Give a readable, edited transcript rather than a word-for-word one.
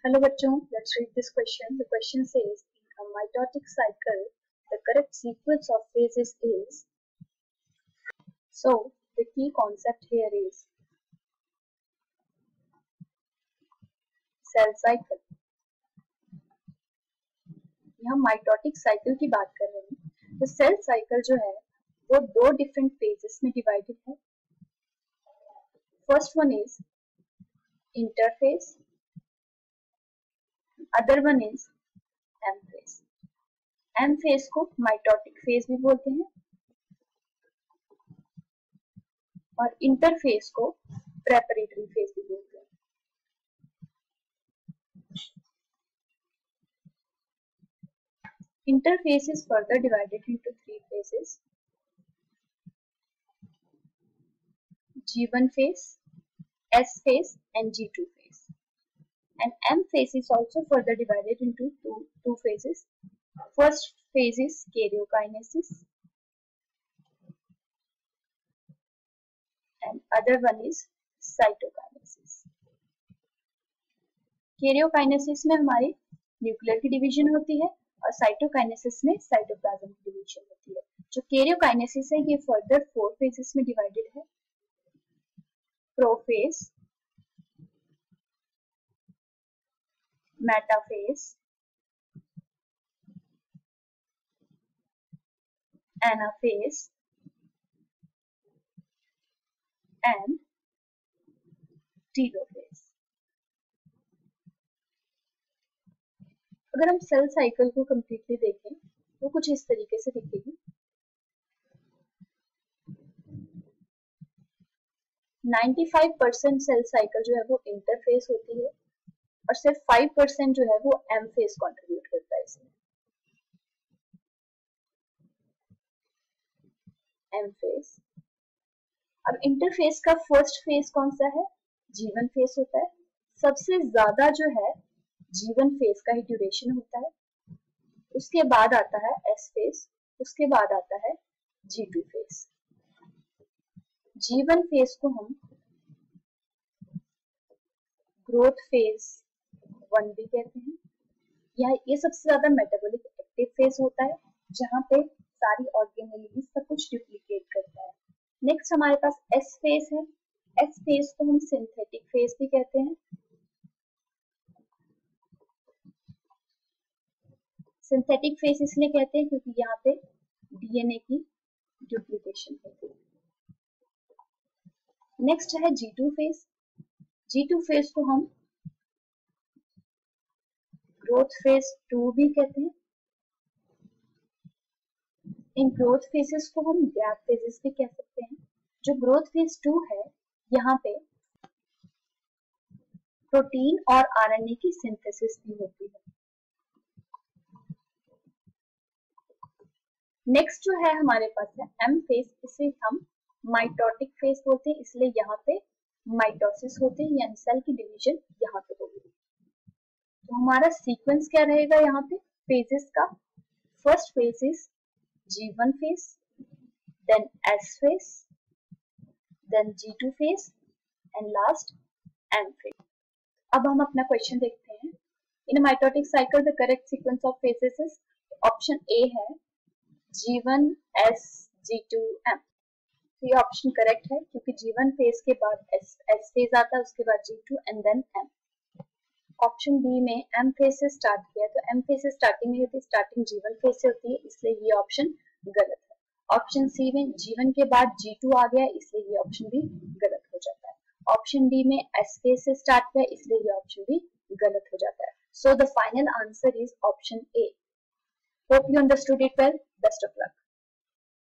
Hello बच्चों, let's read this question. The question says, in a mitotic cycle, the correct sequence of phases is. So, the key concept here is cell cycle. यहाँ mitotic cycle की बात कर रहे हैं. तो cell cycle जो है, वो दो different phases में divided है. First one is interphase. Other one is M phase. M phase को mitotic phase भी बोलते हैं और इंटरफेस को प्रेपरेटरी फेज भी बोलते हैं. Interphase is further divided into three phases: G1 phase, S phase, and G2 phase. And M phase is also further divided into two phases. First phase is karyokinesis, and other one is cytokinesis. Karyokinesis में हमारी nuclear की division होती है और cytokinesis में cytoplasm की division होती है. जो कैरियोकाइनेसिस है ये फर्दर 4 फेजेस में डिवाइडेड है: prophase, metaphase, anaphase and telophase. अगर हम सेल साइकिल को कंप्लीटली देखें तो कुछ इस तरीके से दिखेगी. 95% सेल साइकिल जो है वो इंटरफेस होती है और सिर्फ 5% जो है वो एम फेज कंट्रीब्यूट करता है इसमें. M phase. अब इंटरफेस का फर्स्ट फेज कौन सा है? G1 फेज होता है. सबसे ज्यादा जो है G1 फेज का ही ड्यूरेशन होता है. उसके बाद आता है S फेज, उसके बाद आता है G2 फेज. G1 फेज को हम ग्रोथ फेज 1 भी कहते हैं. ये सबसे ज्यादा मेटाबॉलिक एक्टिव फेज होता है जहां पे सारी ऑर्गेनेलिज सब कुछ डुप्लीकेट करता है. नेक्स्ट हमारे पास S फेज है. S फेज को हम सिंथेटिक फेज भी कहते हैं. सिंथेटिक फेज इसलिए कहते हैं क्योंकि यहाँ पे डीएनए की डुप्लीकेशन होती है. नेक्स्ट है G2 फेज. G2 फेज को हम ग्रोथ फेज 2 भी कहते हैं. इन ग्रोथ फेजेस को हम गैप फेजेस भी कह सकते हैं. जो ग्रोथ फेज 2 है यहाँ पे प्रोटीन और आरएनए की सिंथेसिस भी होती है. नेक्स्ट जो है हमारे पास है एम फेज. इसे हम माइटोटिक फेज बोलते हैं, इसलिए यहाँ पे माइटोसिस होते हैं यानी सेल की डिवीजन यहाँ पे होगी. तो हमारा सीक्वेंस क्या रहेगा यहाँ पे फेजेस का? First phase is G1 phase, then S phase, then G2 phase and last M phase. अब हम अपना क्वेश्चन देखते हैं. In mitotic cycle the correct sequence of phases is. Option A है G1, S, G2, M. तो ये option correct है क्योंकि G1 फेज के बाद S फेज आता है, उसके बाद G2 and then M. Option B में M फेज से स्टार्ट किया तो M फेज से स्टार्टिंग नहीं होती, स्टार्टिंग G1 फेज से होती है, इसलिए ये ऑप्शन गलत है. ऑप्शन सी में G1 के बाद G2 आ गया, इसलिए ये ऑप्शन भी गलत हो जाता है. ऑप्शन डी में S फेज से स्टार्ट किया, इसलिए ये ऑप्शन भी गलत हो जाता है. So the final answer is option A. Hope you understood it well. Best of luck.